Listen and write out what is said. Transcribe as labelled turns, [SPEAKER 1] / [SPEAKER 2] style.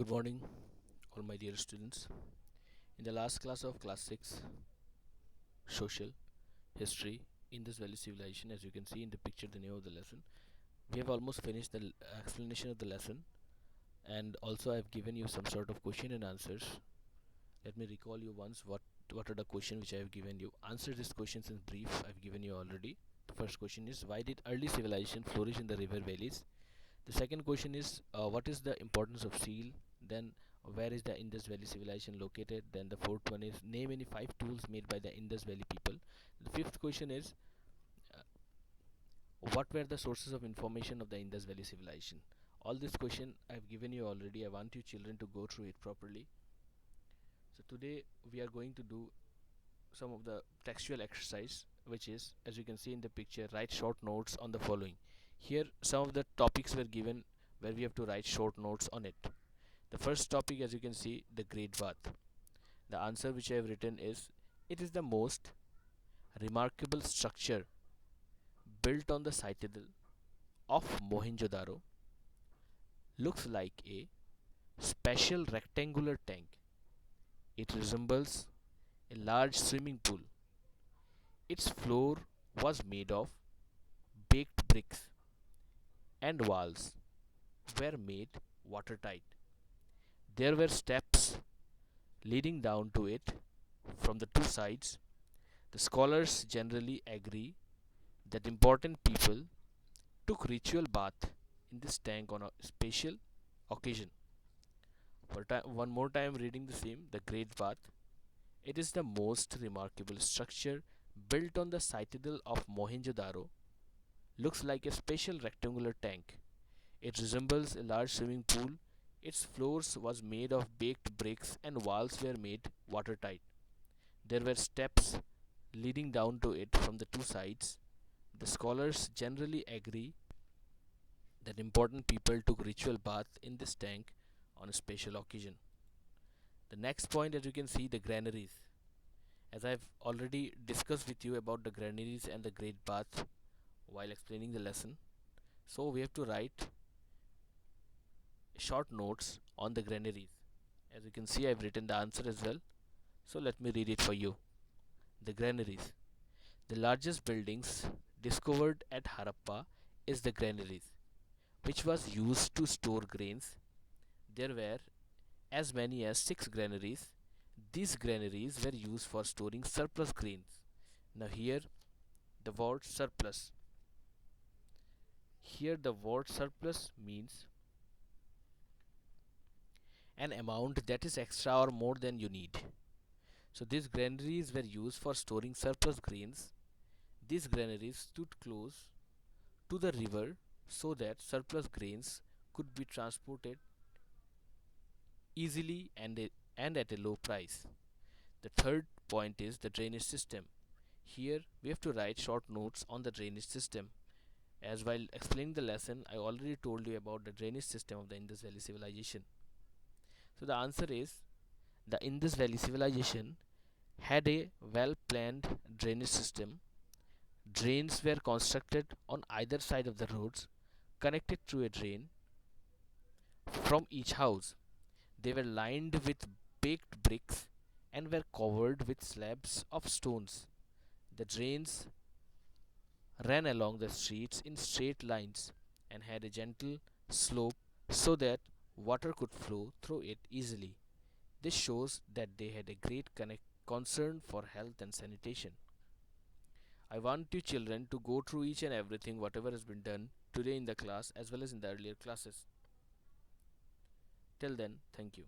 [SPEAKER 1] Good morning, all my dear students. In the last class of class 6, social, history, Indus Valley civilization, as you can see in the picture, the name of the lesson, we have almost finished the explanation of the lesson, and also I have given you some sort of question and answers. Let me recall you once what are the questions which I have given you. Answer these questions in brief. I have given you already. The first question is, why did early civilization flourish in the river valleys? The second question is, what is the importance of seal? Then, where is the Indus Valley civilization located? Then the fourth one is, name any 5 tools made by the Indus Valley people. The fifth question is, uh, what were the sources of information of the Indus Valley civilization? All this question I have given you already. I want you children to go through it properly. So today we are going to do some of the textual exercise, which is, as you can see in the picture, write short notes on the following. Here some of the topics were given where we have to write short notes on it. The first topic, as you can see, the Great Bath. The answer which I have written is, it is the most remarkable structure built on the citadel of Mohenjo-daro. Looks like a special rectangular tank. It resembles a large swimming pool. Its floor was made of baked bricks and walls were made watertight. There were steps leading down to it from the two sides. The scholars generally agree that important people took ritual bath in this tank on a special occasion. One more time reading the same, the Great Bath. It is the most remarkable structure built on the citadel of Mohenjo-daro. Looks like a special rectangular tank. It resembles a large swimming pool. Its floors was made of baked bricks and walls were made watertight. There were steps leading down to it from the two sides. The scholars generally agree that important people took ritual bath in this tank on a special occasion. The next point, as you can see, the granaries. As I've already discussed with you about the granaries and the great bath while explaining the lesson, so we have to write short notes on the granaries. As you can see, I've written the answer as well. So let me read it for you. The granaries. The largest buildings discovered at Harappa is the granaries, which was used to store grains. There were as many as 6 granaries. These granaries were used for storing surplus grains. Now here the word surplus. Here the word surplus means an amount that is extra or more than you need. So these granaries were used for storing surplus grains. These granaries stood close to the river so that surplus grains could be transported easily and at a low price. The third point is the drainage system. Here we have to write short notes on the drainage system. As while explaining the lesson, I already told you about the drainage system of the Indus Valley civilization. So the answer is, the Indus Valley civilization had a well planned drainage system. Drains were constructed on either side of the roads, connected through a drain from each house. They were lined with baked bricks and were covered with slabs of stones. The drains ran along the streets in straight lines and had a gentle slope so that water could flow through it easily. This shows that they had a great concern for health and sanitation. I want you children to go through each and everything whatever has been done today in the class as well as in the earlier classes. Till then, thank you.